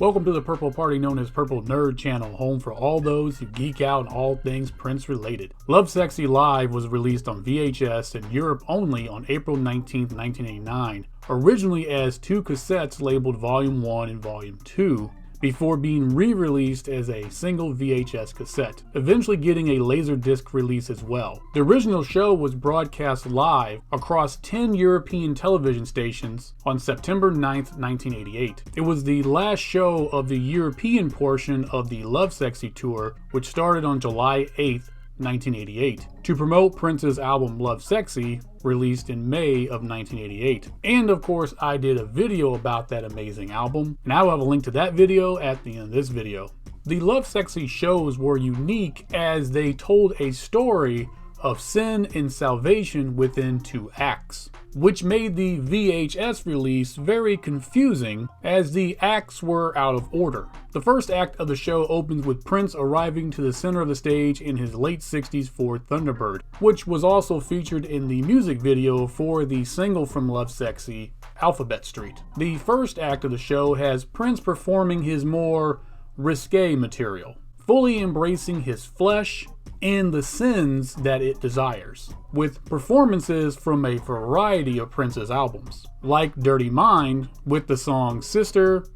Welcome to the Purple Party, known as Purple Nerd Channel, home for all those who geek out on all things Prince related. Lovesexy Live was released on VHS in Europe only on April 19, 1989, originally as two cassettes labeled Volume 1 and Volume 2, before being re-released as a single VHS cassette, eventually getting a Laserdisc release as well. The original show was broadcast live across 10 European television stations on September 9, 1988. It was the last show of the European portion of the Lovesexy tour, which started on July 8, 1988, to promote Prince's album Lovesexy, released in May of 1988. And of course, I did a video about that amazing album, and I will have a link to that video at the end of this video. The Lovesexy shows were unique as they told a story of sin and salvation within 2 acts, which made the VHS release very confusing as the acts were out of order. The first act of the show opens with Prince arriving to the center of the stage in his late 60s Ford Thunderbird, which was also featured in the music video for the single from Lovesexy, Alphabet Street. The first act of the show has Prince performing his more risque material, fully embracing his flesh and the sins that it desires, with performances from a variety of Prince's albums, like Dirty Mind with the song Sister,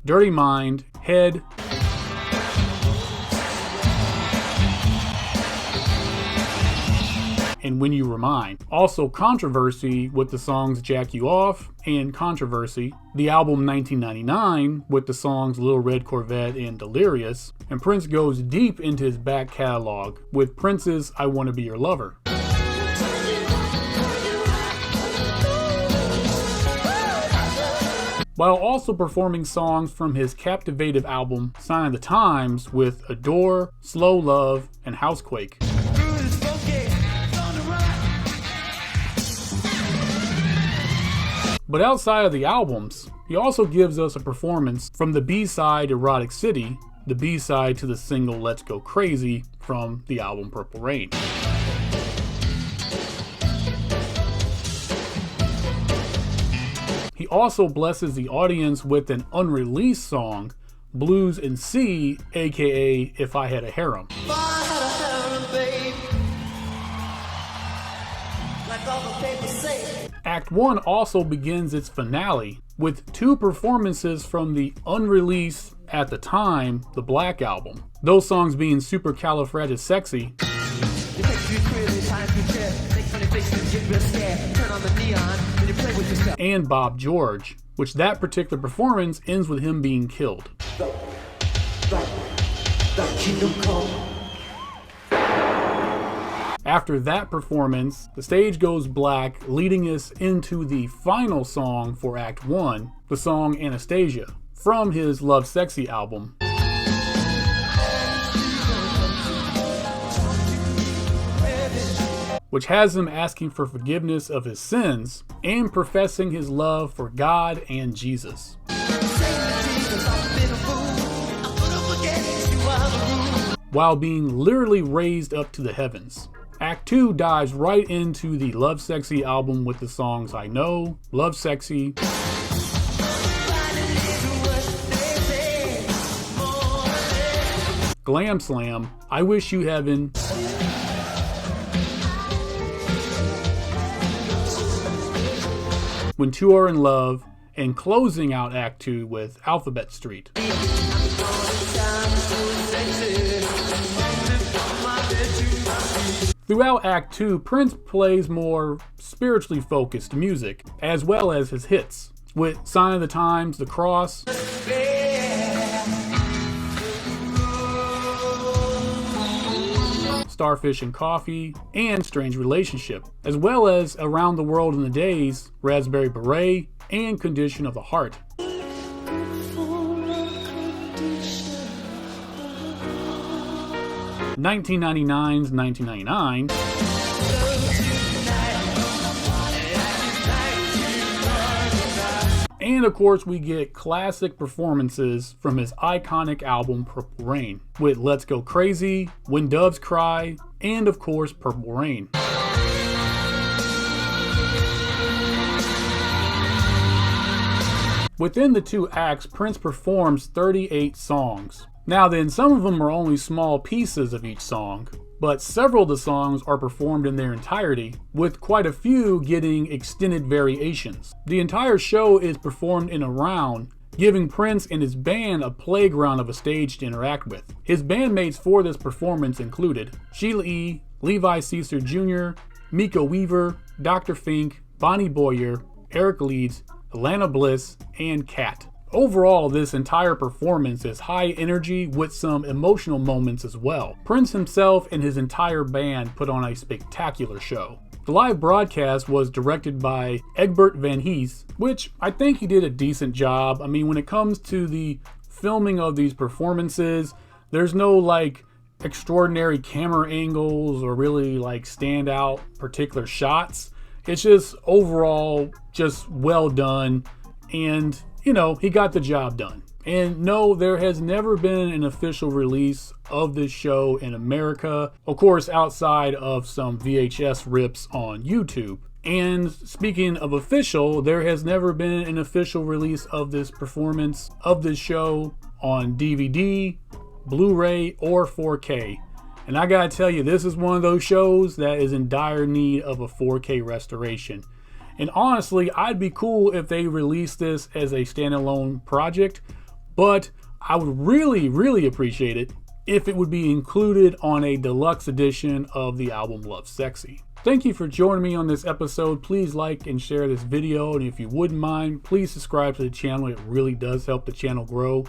Dirty Mind, Head, and When You Were Mine. Also Controversy with the songs Jack You Off and Controversy, the album 1999 with the songs Little Red Corvette and Delirious, and Prince goes deep into his back catalog with Prince's I Wanna Be Your Lover. While also performing songs from his captivative album Sign of the Times with Adore, Slow Love, and Housequake. But outside of the albums, he also gives us a performance from the B-side Erotic City, the B-side to the single Let's Go Crazy from the album Purple Rain. He also blesses the audience with an unreleased song, Blues in C, aka If I Had a Harem. If I had a harem, babe, like all the papers say. Act 1 also begins its finale with 2 performances from the unreleased, at the time, The Black Album. Those songs being Supercalifragisexy and Bob George, which that particular performance ends with him being killed. The kingdom come. After that performance, the stage goes black, leading us into the final song for Act 1, the song Anastasia, from his Lovesexy album. Which has him asking for forgiveness of his sins and professing his love for God and Jesus. While being literally raised up to the heavens. Act 2 dives right into the Lovesexy album with the songs I Know, Lovesexy, Glam Slam, I Wish You Heaven, When Two Are in Love, and closing out Act 2 with Alphabet Street. Throughout Act 2, Prince plays more spiritually focused music, as well as his hits, with Sign of the Times, The Cross, Starfish and Coffee, and Strange Relationship, as well as Around the World in the Days, Raspberry Beret, and Condition of the Heart. 1999's 1999, and of course we get classic performances from his iconic album Purple Rain, with Let's Go Crazy, When Doves Cry, and of course Purple Rain. Within the 2 acts, Prince performs 38 songs. Now then, some of them are only small pieces of each song, but several of the songs are performed in their entirety, with quite a few getting extended variations. The entire show is performed in a round, giving Prince and his band a playground of a stage to interact with. His bandmates for this performance included Sheila E., Levi Caesar Jr., Mika Weaver, Dr. Fink, Bonnie Boyer, Eric Leeds, Alana Bliss, and Kat. Overall, this entire performance is high energy with some emotional moments as well. Prince himself and his entire band put on a spectacular show. The live broadcast was directed by Egbert Van Hees, which I think he did a decent job. I mean, when it comes to the filming of these performances, there's no like extraordinary camera angles or really like standout particular shots. It's just overall just well done, and you know, he got the job done. And no, there has never been an official release of this show in America, of course, outside of some VHS rips on YouTube. And speaking of official, there has never been an official release of this performance of this show on DVD, Blu-ray, or 4K. And I gotta tell you, this is one of those shows that is in dire need of a 4K restoration. And honestly, I'd be cool if they released this as a standalone project, but I would really appreciate it if it would be included on a deluxe edition of the album Lovesexy. Thank you for joining me on this episode. Please like and share this video, and if you wouldn't mind, please subscribe to the channel. It really does help the channel grow.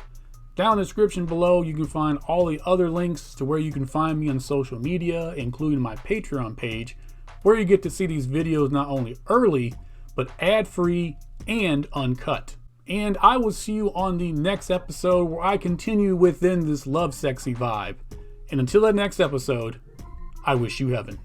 Down in the description below, you can find all the other links to where you can find me on social media, including my Patreon page, where you get to see these videos not only early, but ad-free and uncut. And I will see you on the next episode where I continue within this Lovesexy vibe. And until that next episode, I wish you heaven.